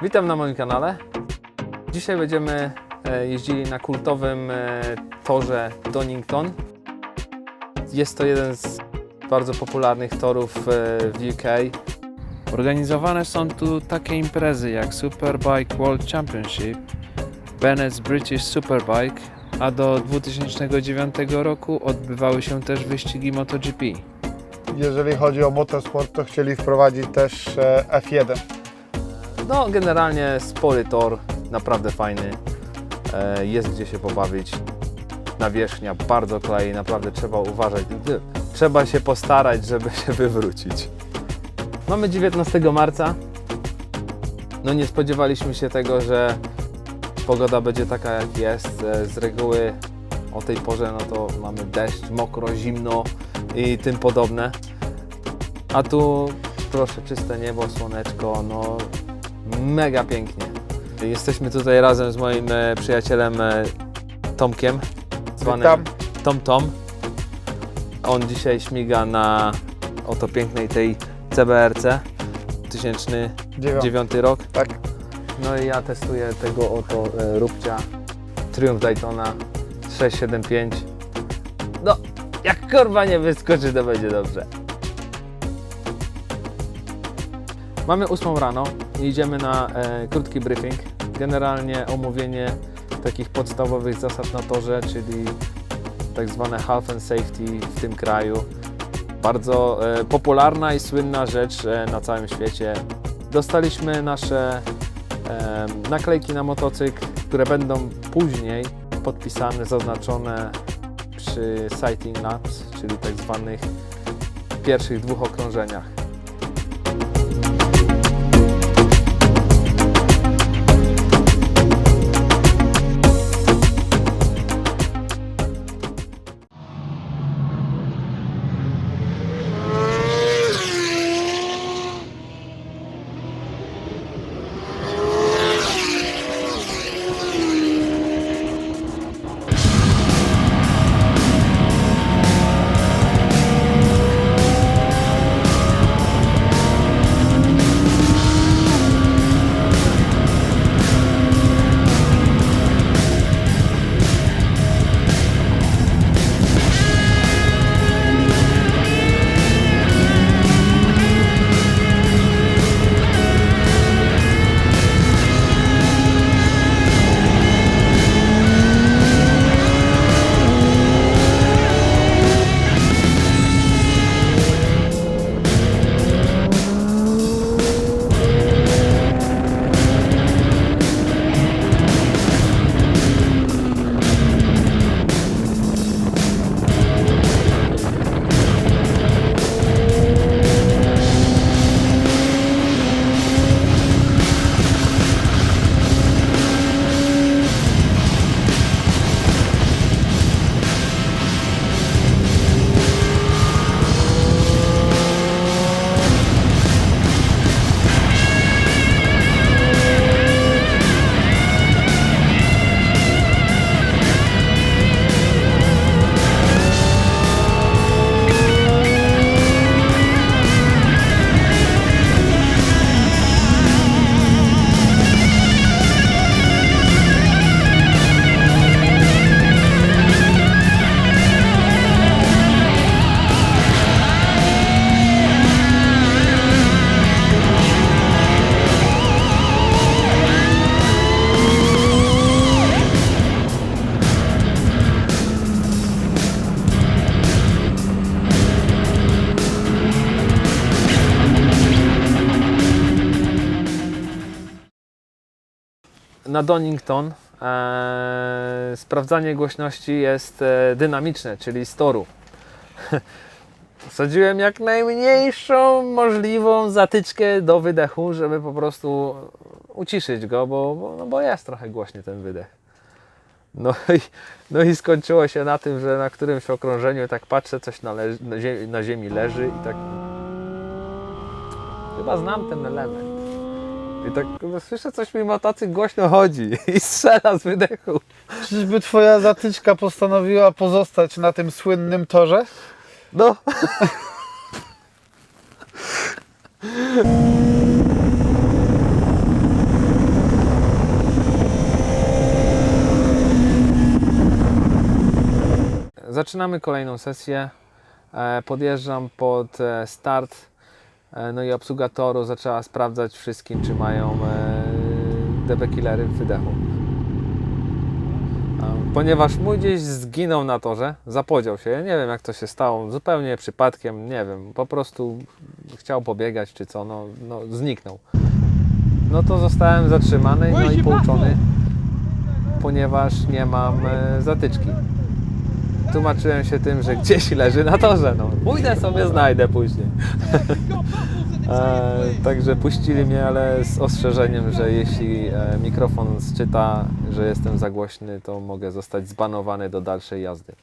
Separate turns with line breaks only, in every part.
Witam na moim kanale. Dzisiaj będziemy jeździli na kultowym torze Donington. Jest to jeden z bardzo popularnych torów w UK.
Organizowane są tu takie imprezy jak Superbike World Championship, Bennett's British Superbike, a do 2009 roku odbywały się też wyścigi MotoGP.
Jeżeli chodzi o motorsport, to chcieli wprowadzić też F1.
No, generalnie spory tor, naprawdę fajny. Jest gdzie się pobawić. Nawierzchnia bardzo klei, naprawdę trzeba uważać. Trzeba się postarać, żeby się wywrócić. Mamy 19 marca. No nie spodziewaliśmy się tego, że pogoda będzie taka jak jest. Z reguły o tej porze no to mamy deszcz, mokro, zimno i tym podobne. A tu proszę, czyste niebo, słoneczko, no mega pięknie. Jesteśmy tutaj razem z moim przyjacielem Tomkiem, zwanym Tom. On dzisiaj śmiga na oto pięknej tej CBR-ce, 2009 rok.
Tak.
No i ja testuję tego oto Rubcia Triumph Daytona 675. No, jak kurwa nie wyskoczy, to będzie dobrze. Mamy 8 rano i idziemy na krótki briefing. Generalnie omówienie takich podstawowych zasad na torze, czyli tak zwane health and safety w tym kraju. Bardzo popularna i słynna rzecz na całym świecie. Dostaliśmy nasze naklejki na motocykl, które będą później podpisane, zaznaczone przy sighting laps, czyli tak zwanych pierwszych 2 okrążeniach. Na Donington sprawdzanie głośności jest dynamiczne, czyli z toru. Wsadziłem jak najmniejszą możliwą zatyczkę do wydechu, żeby po uciszyć go, bo jest trochę głośny ten wydech. No i skończyło się na tym, że na którymś okrążeniu tak patrzę, coś na ziemi leży i tak... Chyba znam ten element. I tak słyszę, coś mi motocykl głośno chodzi i strzela z wydechu.
Czyżby twoja zatyczka postanowiła pozostać na tym słynnym torze?
No. Zaczynamy kolejną sesję. Podjeżdżam pod start. No i obsługa toru zaczęła sprawdzać wszystkim, czy mają DB killery w wydechu. Ponieważ mój gdzieś zginął na torze, zapodział się. Ja nie wiem, jak to się stało, zupełnie przypadkiem, nie wiem, po prostu chciał pobiegać czy co, no zniknął. No to zostałem zatrzymany, no i pouczony, ponieważ nie mam zatyczki. Tłumaczyłem się tym, że gdzieś leży na torze, no pójdę sobie, znajdę później. Także puścili mnie, ale z ostrzeżeniem, że jeśli mikrofon sczyta, że jestem za głośny, to mogę zostać zbanowany do dalszej jazdy.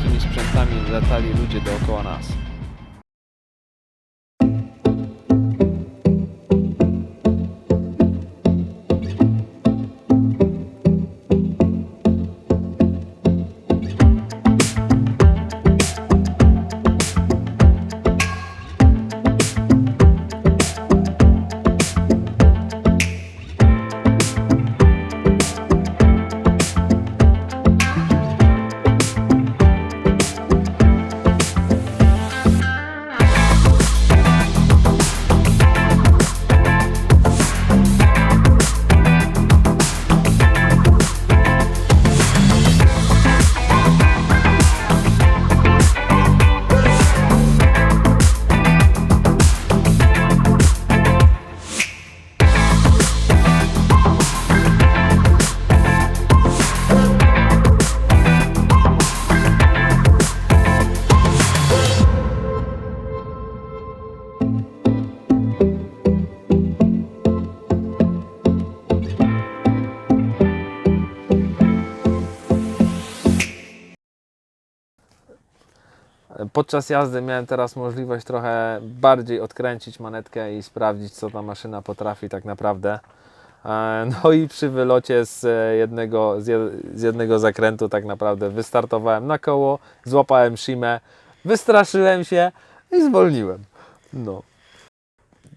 takimi sprzętami latali ludzie dookoła nas.
Podczas jazdy miałem teraz możliwość trochę bardziej odkręcić manetkę i sprawdzić, co ta maszyna potrafi tak naprawdę. No i przy wylocie z jednego zakrętu tak naprawdę wystartowałem na koło, złapałem shimę, wystraszyłem się i zwolniłem. No.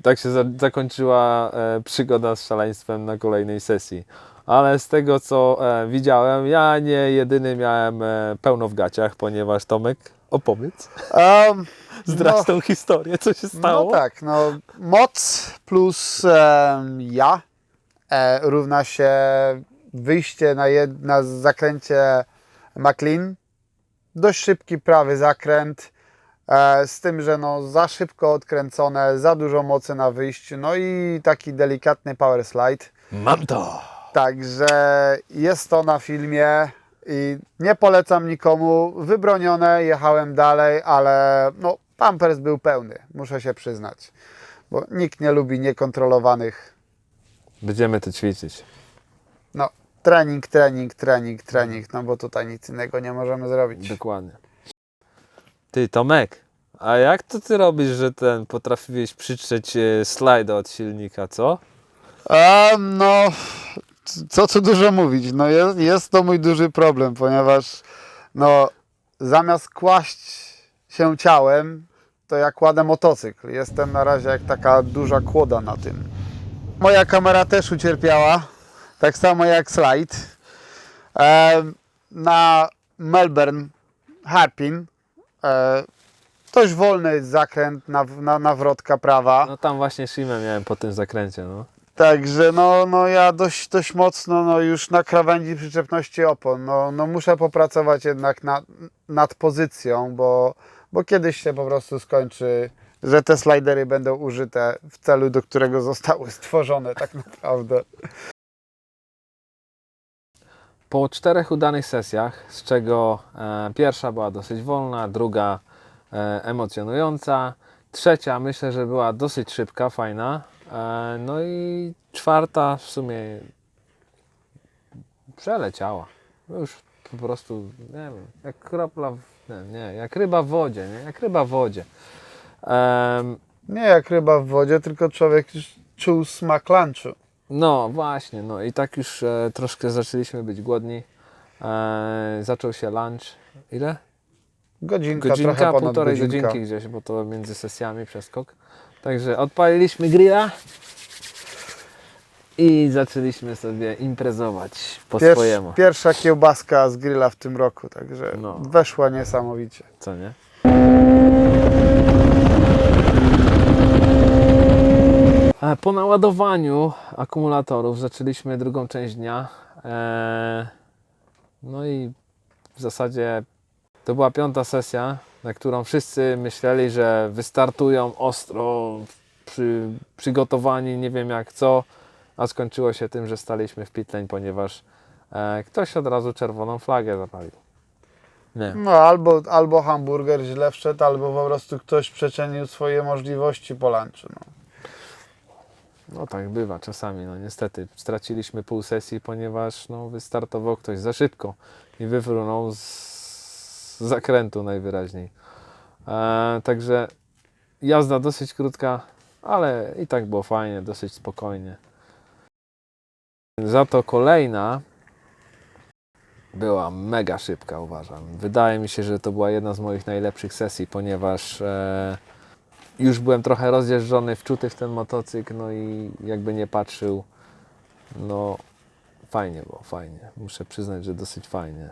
Tak się zakończyła przygoda z szaleństwem na kolejnej sesji. Ale z tego, co widziałem, ja nie jedyny miałem pełno w gaciach, ponieważ Tomek, opowiedz, zdradź tą historię, co się stało.
No tak, no moc plus ja równa się wyjście na zakręcie McLean. Dość szybki prawy zakręt, z tym, że no za szybko odkręcone, za dużo mocy na wyjściu, no i taki delikatny power slide.
Mam to!
Także jest to na filmie i nie polecam nikomu, wybronione, jechałem dalej, ale no pampers był pełny, muszę się przyznać, bo nikt nie lubi niekontrolowanych.
Będziemy to ćwiczyć.
No, trening, no bo tutaj nic innego nie możemy zrobić.
Dokładnie. Ty, Tomek, a jak to ty robisz, że potrafiłeś przytrzeć slajda od silnika, co?
No, co tu dużo mówić, no jest to mój duży problem, ponieważ no zamiast kłaść się ciałem, to ja kładę motocykl. Jestem na razie jak taka duża kłoda na tym. Moja kamera też ucierpiała, tak samo jak slajd. Na Melbourne Hairpin dość wolny zakręt, nawrotka prawa.
No tam właśnie shimę miałem po tym zakręcie, no.
Także no ja dość mocno no już na krawędzi przyczepności opon. No muszę popracować jednak nad pozycją, bo kiedyś się po prostu skończy, że te slidery będą użyte w celu, do którego zostały stworzone tak naprawdę.
Po 4 udanych sesjach, z czego pierwsza była dosyć wolna, druga emocjonująca, trzecia myślę, że była dosyć szybka, fajna, no i czwarta w sumie przeleciała. Już po prostu, nie wiem, jak kropla, jak ryba w wodzie, nie? Jak ryba w wodzie.
Nie jak ryba w wodzie, tylko człowiek już czuł smak lunchu.
No właśnie, no i tak już troszkę zaczęliśmy być głodni. Zaczął się lunch. Ile?
Godzinka, trochę ponad
półtorej
godzinka.
godzinki gdzieś, bo to między sesjami przeskok. Także odpaliliśmy grilla i zaczęliśmy sobie imprezować po swojemu.
Pierwsza kiełbaska z grilla w tym roku, także
No.
weszła niesamowicie.
Co nie? Po naładowaniu akumulatorów zaczęliśmy drugą część dnia. No i w zasadzie to była 5. sesja, na którą wszyscy myśleli, że wystartują ostro, przygotowani, nie wiem jak co, a skończyło się tym, że staliśmy w pit lane, ponieważ ktoś od razu czerwoną flagę zapalił. Nie.
No albo hamburger źle wszedł, albo po prostu ktoś przecenił swoje możliwości po lunchu. No.
No tak bywa czasami, no niestety straciliśmy pół sesji, ponieważ no, wystartował ktoś za szybko i wyfrunął zakrętu najwyraźniej. Także jazda dosyć krótka, ale i tak było fajnie, dosyć spokojnie. Za to kolejna była mega szybka, uważam. Wydaje mi się, że to była jedna z moich najlepszych sesji, ponieważ już byłem trochę rozjeżdżony, wczuty w ten motocykl, no i jakby nie patrzył, no fajnie było, fajnie. Muszę przyznać, że dosyć fajnie.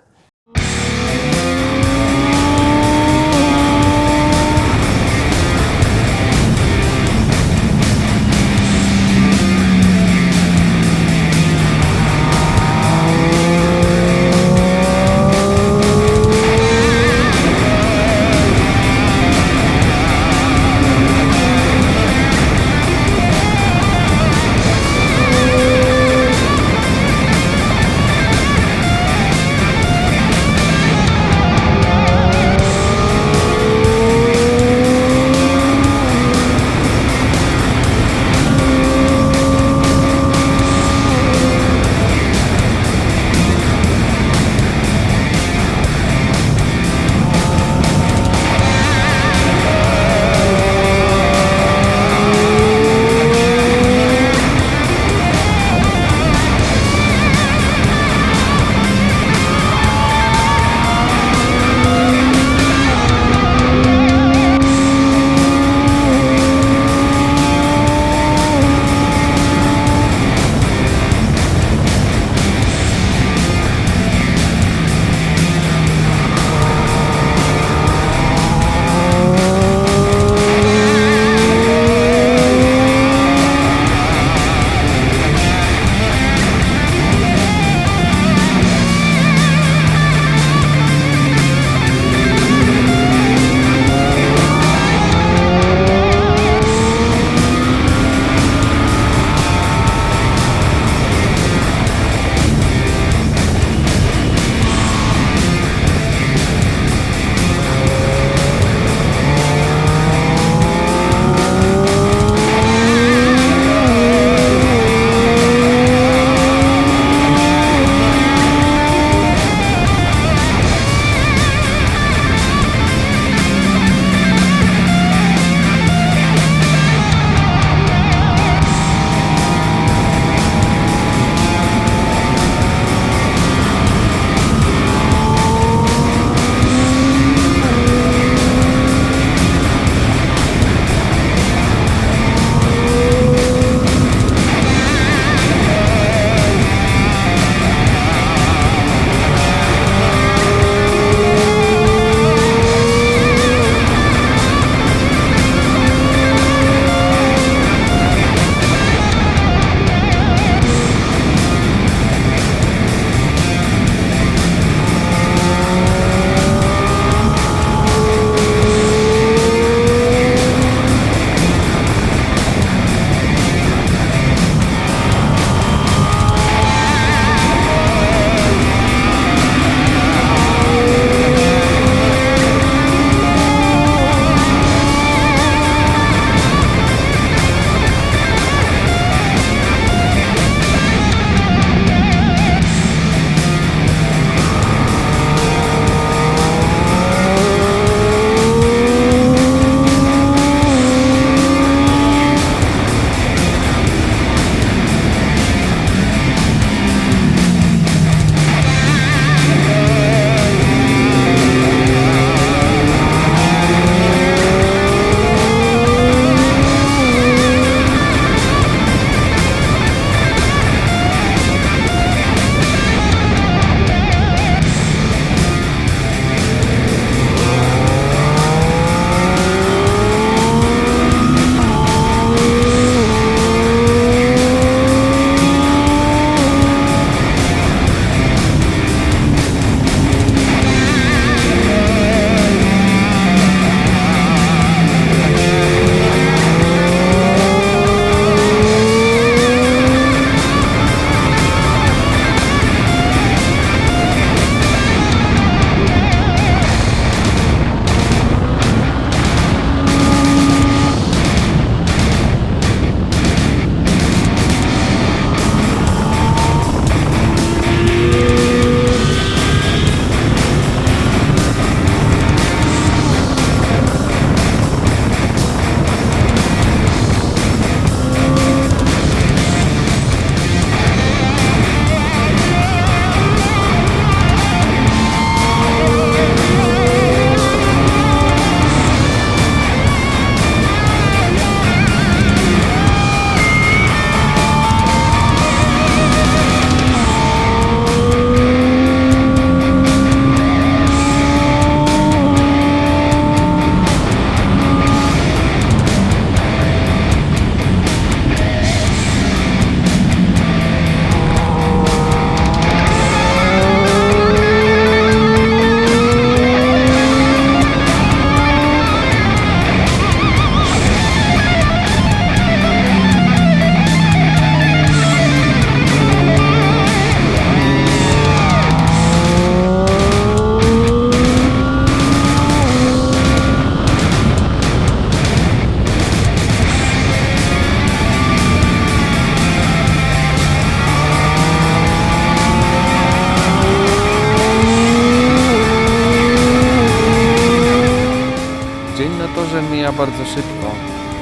na torze mija bardzo szybko.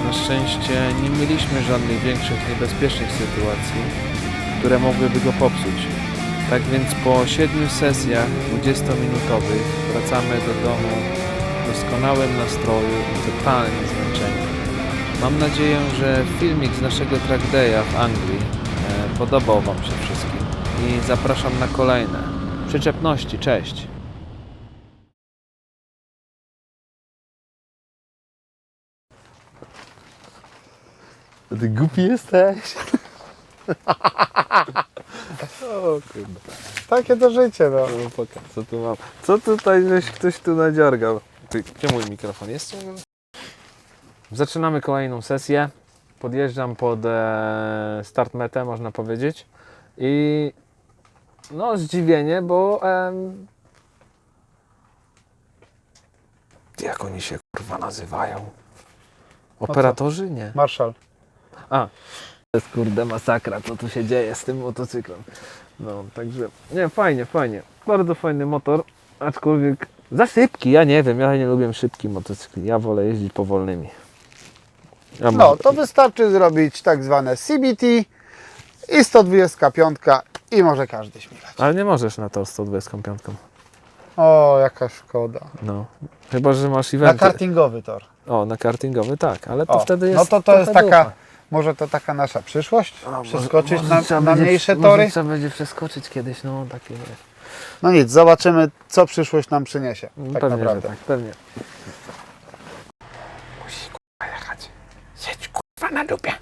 Na szczęście nie mieliśmy żadnych większych niebezpiecznych sytuacji, które mogłyby go popsuć. Tak więc po 7 sesjach 20-minutowych wracamy do domu w doskonałym nastroju i totalnie zmęczeni. Mam nadzieję, że filmik z naszego track day'a w Anglii podobał Wam się wszystkim i zapraszam na kolejne. Przyczepności, cześć!
Ty głupi jesteś. O kurde.
Takie to życie, no.
No pokaż, co tu mam. Co tutaj żeś ktoś tu nadziargał? Ty, gdzie mój mikrofon jest? Ciągle? Zaczynamy kolejną sesję. Podjeżdżam pod start metę, można powiedzieć. I no zdziwienie, bo jak oni się kurwa nazywają? Operatorzy? Nie.
Marszal.
A, to jest kurde masakra, co tu się dzieje z tym motocyklem. No, także, nie, fajnie, fajnie. Bardzo fajny motor, aczkolwiek za szybki, ja nie wiem, ja nie lubię szybkich motocykli, ja wolę jeździć powolnymi. Ja
No,
może-
to wystarczy zrobić tak zwane CBT i 125 i może każdy śmigać.
Ale nie możesz na to 125.
O, jaka szkoda.
No, chyba, że masz
Na
eventy.
kartingowy tor.
O, na kartingowy, tak, ale to
O,
wtedy jest
no to
trochę
jest taka,
dupa.
może to taka nasza przyszłość?
A, może-
Przeskoczyć
może trzeba
na
będzie-
mniejsze
może
tory?
trzeba będzie przeskoczyć kiedyś, no takie nie.
No nic, zobaczymy, co przyszłość nam przyniesie. Tak
Pewnie,
naprawdę.
że tak, pewnie. Musi kurwa jechać. Siedź kurwa na dupie.